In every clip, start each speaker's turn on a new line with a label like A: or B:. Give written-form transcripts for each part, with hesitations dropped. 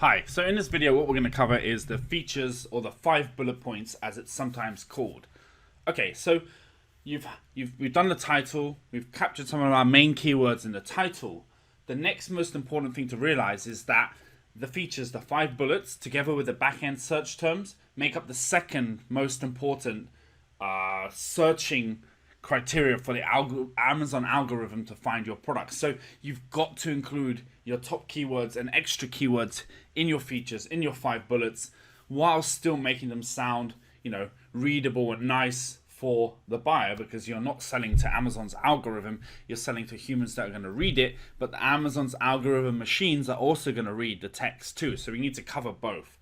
A: Hi, so in this video what we're going to cover is the features, or the 5 bullet points as it's sometimes called. Okay, so we've done the title, we've captured some of our main keywords in the title. The next most important thing to realize is that the features, the 5 bullets, together with the back-end search terms, make up the second most important searching criteria for the Amazon algorithm to find your product. So you've got to include your top keywords and extra keywords in your features, in your 5 bullets, while still making them sound, readable and nice for the buyer, because you're not selling to Amazon's algorithm, you're selling to humans that are going to read it, but the Amazon's algorithm machines are also going to read the text too. So we need to cover both.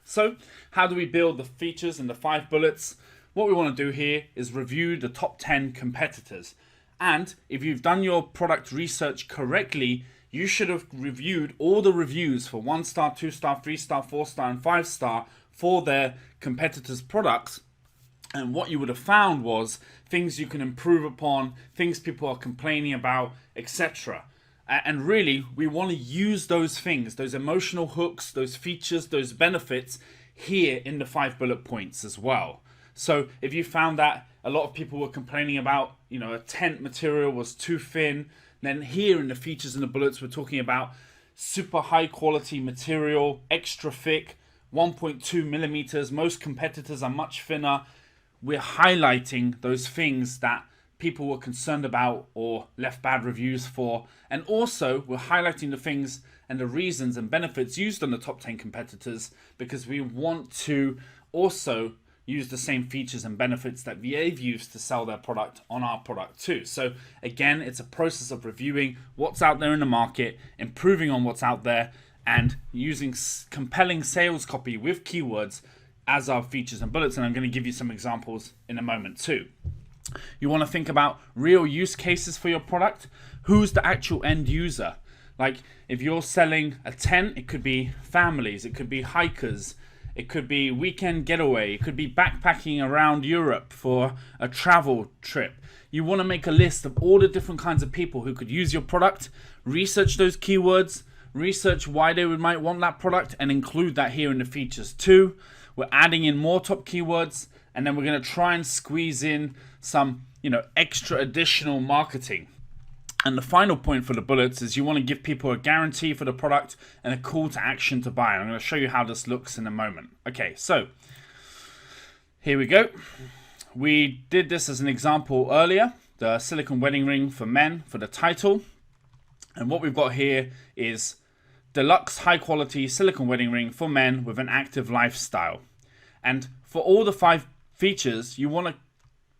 A: So how do we build the features and the 5 bullets? What we want to do here is review the top 10 competitors. And if you've done your product research correctly, you should have reviewed all the reviews for 1-star, 2-star, 3-star, 4-star, and 5-star for their competitors' products. And what you would have found was things you can improve upon, things people are complaining about, etc. And really, we want to use those things, those emotional hooks, those features, those benefits here in the 5 bullet points as well. So if you found that a lot of people were complaining about, a tent material was too thin, then here in the features and the bullets, we're talking about super high quality material, extra thick, 1.2 millimeters. Most competitors are much thinner. We're highlighting those things that people were concerned about or left bad reviews for. And also we're highlighting the things and the reasons and benefits used on the top 10 competitors, because we want to also use the same features and benefits that they've used to sell their product on our product too. So again, it's a process of reviewing what's out there in the market, improving on what's out there, and using compelling sales copy with keywords as our features and bullets. And I'm going to give you some examples in a moment too. You want to think about real use cases for your product. Who's the actual end user? Like if you're selling a tent, it could be families, it could be hikers, it could be weekend getaway, it could be backpacking around Europe for a travel trip. You want to make a list of all the different kinds of people who could use your product, research those keywords, research why they might want that product, and include that here in the features too. We're adding in more top keywords, and then we're going to try and squeeze in some, extra additional marketing. And the final point for the bullets is you want to give people a guarantee for the product and a call to action to buy. I'm going to show you how this looks in a moment. Okay, so here we go. We did this as an example earlier, the silicone wedding ring for men for the title. And what we've got here is deluxe high quality silicone wedding ring for men with an active lifestyle. And for all the 5 features, you want to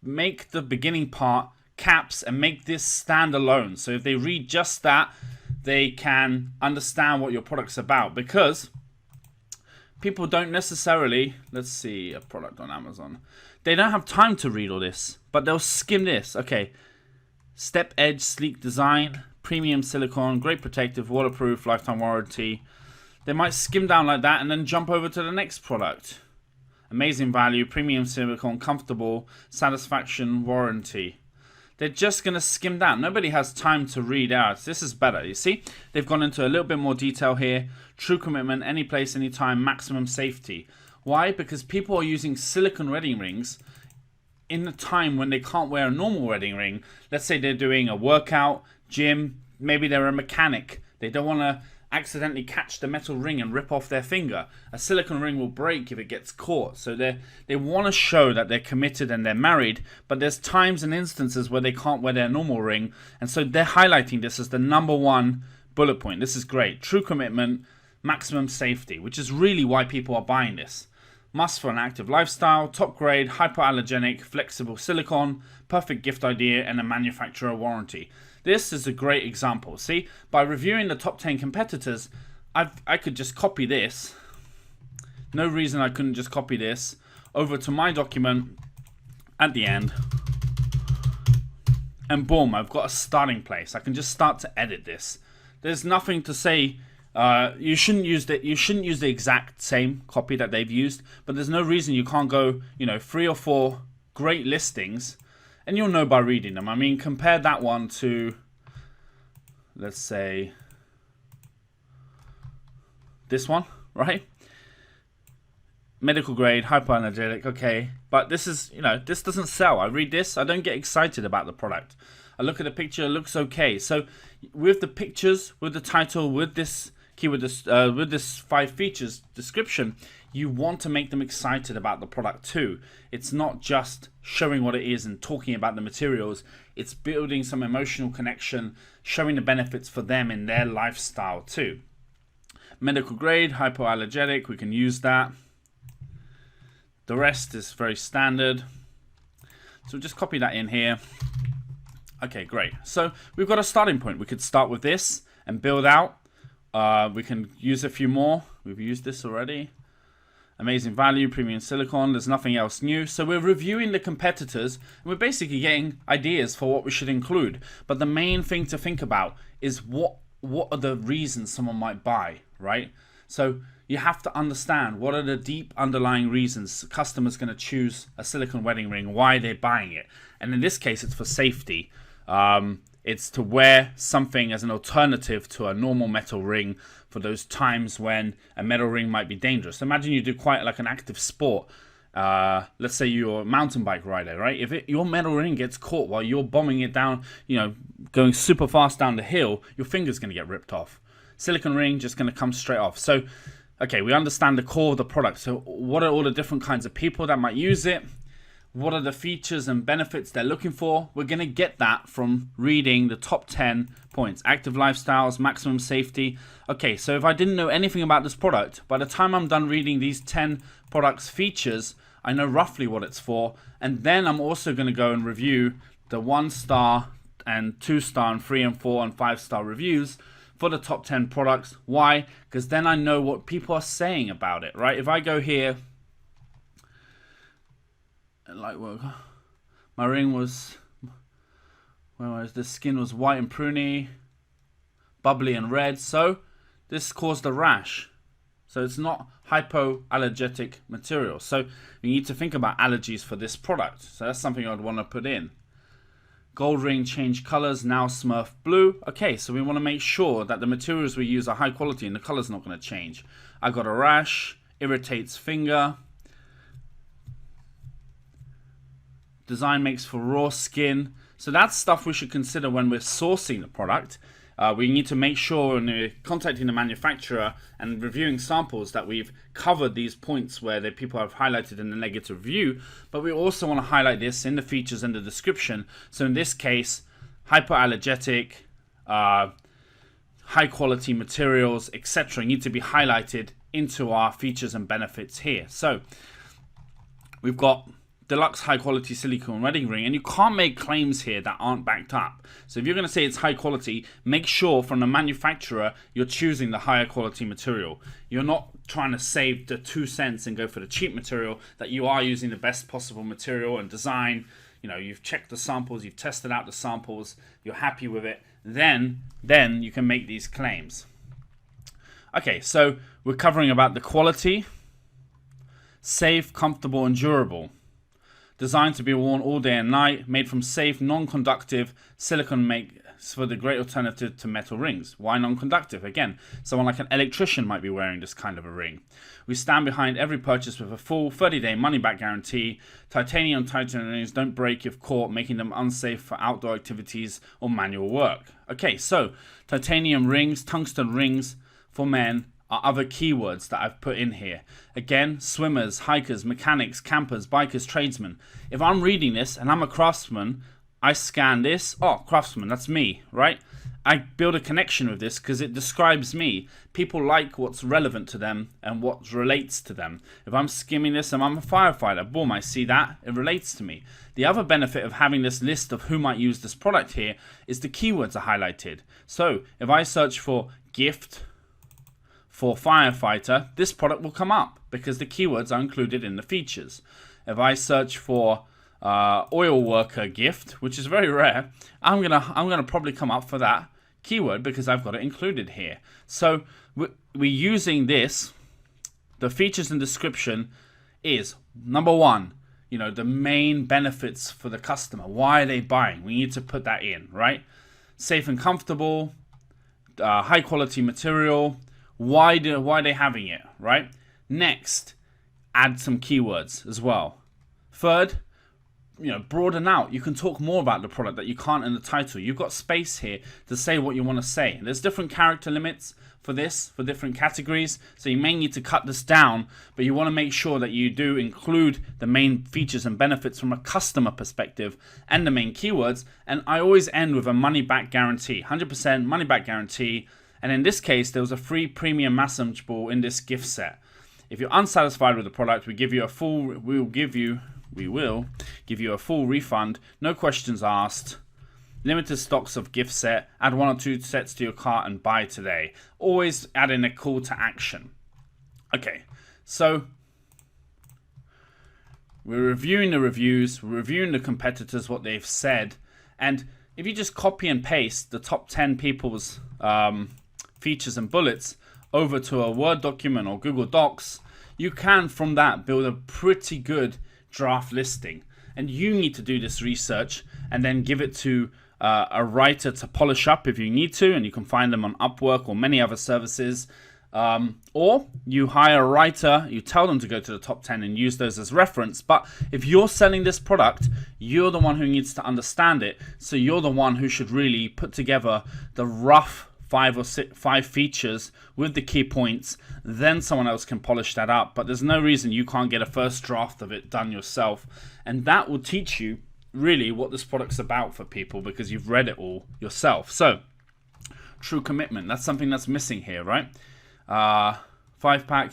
A: make the beginning part caps and make this stand alone. So if they read just that, they can understand what your product's about, because people don't necessarily, let's see, a product on Amazon. They don't have time to read all this, but they'll skim this. Okay, step edge, sleek design, premium silicone, great protective, waterproof, lifetime warranty. They might skim down like that and then jump over to the next product. Amazing value, premium silicone, comfortable, satisfaction, warranty. They're just going to skim down. Nobody has time to read out. This is better. You see, they've gone into a little bit more detail here. True commitment, any place, anytime, maximum safety. Why? Because people are using silicone wedding rings in the time when they can't wear a normal wedding ring. Let's say they're doing a workout, gym, maybe they're a mechanic. They don't want to accidentally catch the metal ring and rip off their finger. A silicone ring will break if it gets caught. So they want to show that they're committed and they're married, but there's times and instances where they can't wear their normal ring, and so they're highlighting this as the #1 bullet point. This is great. True commitment, maximum safety, which is really why people are buying this. Must for an active lifestyle, top grade, hypoallergenic, flexible silicone, perfect gift idea, and a manufacturer warranty. This is a great example. See, by reviewing the top 10 competitors, I could just copy this. No reason I couldn't just copy this over to my document at the end. And boom, I've got a starting place. I can just start to edit this. There's nothing to say. You shouldn't use the exact same copy that they've used, but there's no reason you can't go, 3 or 4 great listings and you'll know by reading them. I mean, compare that one to let's say this one, right? Medical grade, hypoallergenic, okay. But this is, this doesn't sell. I read this, I don't get excited about the product. I look at the picture, it looks okay. So with the pictures, with the title, with this keyword, with this 5 features description, you want to make them excited about the product too. It's not just showing what it is and talking about the materials. It's building some emotional connection, showing the benefits for them in their lifestyle too. Medical grade, hypoallergenic, we can use that. The rest is very standard. So we'll just copy that in here. Okay, great. So we've got a starting point. We could start with this and build out. We can use a few more. We've used this already. Amazing value, premium silicon. There's nothing else new. So we're reviewing the competitors and we're basically getting ideas for what we should include. But the main thing to think about is what are the reasons someone might buy, right? So you have to understand what are the deep underlying reasons customers going to choose a silicone wedding ring, why they're buying it. And in this case, it's for safety. It's to wear something as an alternative to a normal metal ring for those times when a metal ring might be dangerous. Imagine you do quite like an active sport. Let's say you're a mountain bike rider, right? If your metal ring gets caught while you're bombing it down, going super fast down the hill, your finger's going to get ripped off. Silicone ring just going to come straight off. So, okay, we understand the core of the product. So what are all the different kinds of people that might use it? What are the features and benefits they're looking for? We're going to get that from reading the top 10 points. Active lifestyles, maximum safety. Okay, so if I didn't know anything about this product, by the time I'm done reading these 10 products features, I know roughly what it's for. And then I'm also going to go and review the 1-star and 2-star and 3 and 4 and 5-star reviews for the top 10 products. Why? Because then I know what people are saying about it, right? If I go here, like, well, my ring was, the skin was white and pruny, bubbly and red, so this caused a rash. So it's not hypoallergenic material. So you need to think about allergies for this product. So that's something I'd want to put in. Gold ring changed colors, now Smurf blue. Okay, so we want to make sure that the materials we use are high quality and the color's not going to change. I got a rash, irritates finger. Design makes for raw skin. So that's stuff we should consider when we're sourcing the product. We need to make sure when we're contacting the manufacturer and reviewing samples that we've covered these points where the people have highlighted in the negative review, but we also want to highlight this in the features and the description. So in this case, hypoallergenic, high quality materials, etc. need to be highlighted into our features and benefits here. So we've got deluxe high quality silicone wedding ring, and you can't make claims here that aren't backed up. So if you're going to say it's high quality, make sure from the manufacturer you're choosing the higher quality material. You're not trying to save the 2 cents and go for the cheap material, that you are using the best possible material and design. You've checked the samples, you've tested out the samples, you're happy with it, then you can make these claims. Okay, so we're covering about the quality, safe, comfortable and durable. Designed to be worn all day and night, made from safe, non-conductive silicone makes for the great alternative to metal rings. Why non-conductive? Again, someone like an electrician might be wearing this kind of a ring. We stand behind every purchase with a full 30-day money-back guarantee. Titanium rings don't break if caught, making them unsafe for outdoor activities or manual work. Okay, so titanium rings, tungsten rings for men are other keywords that I've put in here. Again, swimmers, hikers, mechanics, campers, bikers, tradesmen. If I'm reading this and I'm a craftsman, I scan this. Oh, craftsman, that's me, right? I build a connection with this because it describes me. People like what's relevant to them and what relates to them. If I'm skimming this and I'm a firefighter, boom, I see that, it relates to me. The other benefit of having this list of who might use this product here is the keywords are highlighted. So if I search for gift, for firefighter, this product will come up because the keywords are included in the features. If I search for oil worker gift, which is very rare, I'm gonna probably come up for that keyword because I've got it included here. So we're using this. The features and description is number one, the main benefits for the customer. Why are they buying? We need to put that in, right? Safe and comfortable. high quality material. Why are they having it, right? Next, add some keywords as well. Third, broaden out. You can talk more about the product that you can't in the title. You've got space here to say what you want to say. There's different character limits for this, for different categories, so you may need to cut this down, but you want to make sure that you do include the main features and benefits from a customer perspective and the main keywords. And I always end with a money back guarantee, 100% money back guarantee. And in this case, there was a free premium massage ball in this gift set. If you're unsatisfied with the product, we will give you a full refund, no questions asked. Limited stocks of gift set. Add 1 or 2 sets to your cart and buy today. Always add in a call to action. Okay, so we're reviewing the reviews, we're reviewing the competitors, what they've said, and if you just copy and paste the top 10 people's features and bullets over to a Word document or Google Docs, you can from that build a pretty good draft listing. And you need to do this research and then give it to a writer to polish up if you need to, and you can find them on Upwork or many other services. Or you hire a writer, you tell them to go to the top 10 and use those as reference. But if you're selling this product, you're the one who needs to understand it. So you're the one who should really put together the rough 5 features with the key points. Then someone else can polish that up. But there's no reason you can't get a first draft of it done yourself. And that will teach you really what this product's about for people, because you've read it all yourself. So true commitment, that's something that's missing here, right? 5-pack,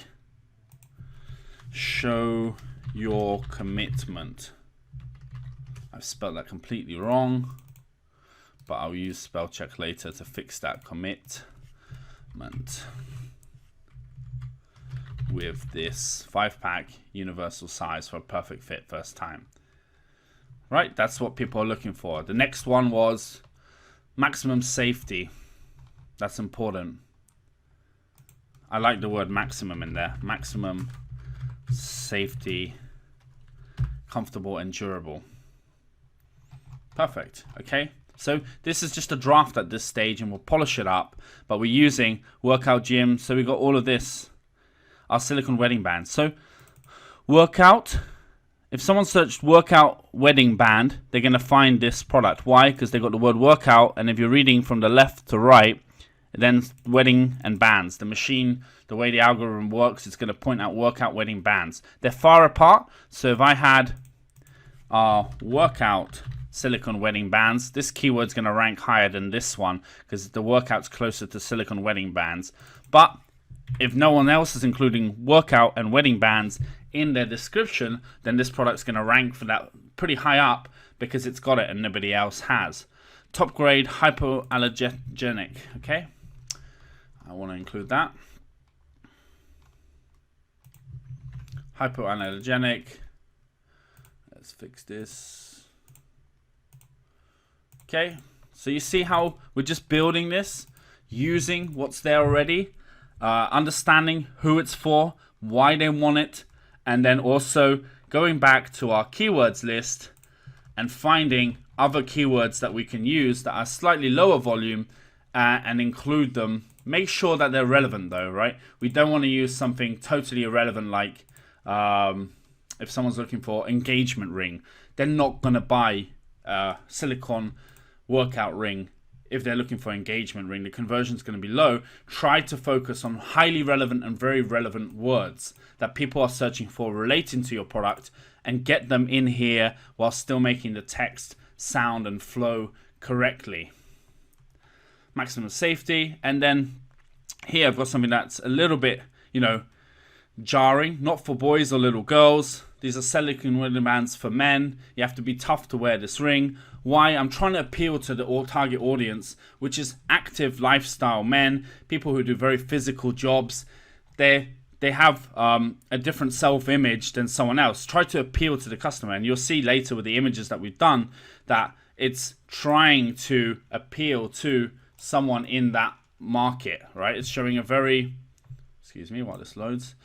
A: show your commitment. I've spelled that completely wrong, but I'll use spell check later to fix that. Commitment with this 5-pack universal size for a perfect fit first time. Right, that's what people are looking for. The next one was maximum safety. That's important. I like the word maximum in there. Maximum safety, comfortable and durable. Perfect, okay? So this is just a draft at this stage and we'll polish it up, but we're using workout gym. So we got all of this, our silicone wedding band. So workout, if someone searched workout wedding band, they're going to find this product. Why? Because they got the word workout, and if you're reading from the left to right, then wedding and bands. The machine, the way the algorithm works, it's going to point out workout wedding bands. They're far apart, so if I had workout silicone wedding bands, this keyword's going to rank higher than this one because the workout's closer to silicone wedding bands. But if no one else is including workout and wedding bands in their description, then this product's going to rank for that pretty high up because it's got it and nobody else has. Top grade hypoallergenic, okay? I want to include that. Hypoallergenic. Let's fix this. Okay, so you see how we're just building this, using what's there already, understanding who it's for, why they want it, and then also going back to our keywords list and finding other keywords that we can use that are slightly lower volume and include them. Make sure that they're relevant though, right? We don't want to use something totally irrelevant like if someone's looking for engagement ring, they're not going to buy silicone workout ring. If they're looking for engagement ring, the conversion is going to be low. Try to focus on highly relevant and very relevant words that people are searching for relating to your product and get them in here while still making the text sound and flow correctly. Maximum safety. And then here I've got something that's a little bit, jarring, not for boys or little girls. These are silicone wedding bands for men. You have to be tough to wear this ring. Why? I'm trying to appeal to the target audience, which is active lifestyle men, people who do very physical jobs. They have a different self-image than someone else. Try to appeal to the customer, and you'll see later with the images that we've done that it's trying to appeal to someone in that market, right? It's showing a very, excuse me while this loads.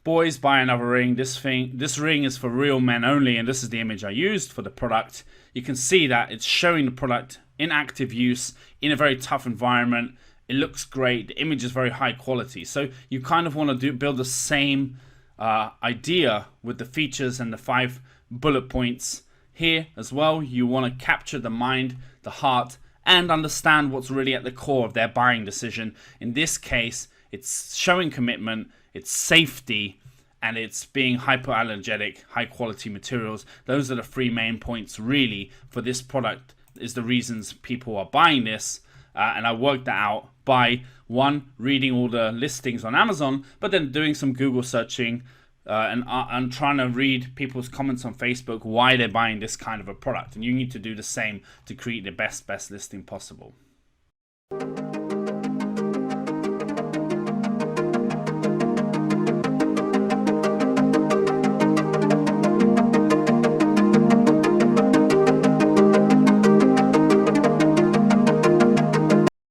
A: Boys, buy another ring. This ring is for real men only, and this is the image I used for the product. You can see that it's showing the product in active use in a very tough environment. it looks great, the image is very high quality. So you kind of want to build the same idea with the features and the 5 bullet points here as well. You want to capture the mind, the heart, and understand what's really at the core of their buying decision. In this case, it's showing commitment, it's safety, and it's being hypoallergenic, high quality materials. Those are the 3 main points really for this product, is the reasons people are buying this. And I worked that out by, 1, reading all the listings on Amazon, but then doing some Google searching and trying to read people's comments on Facebook, why they're buying this kind of a product. And you need to do the same to create the best listing possible.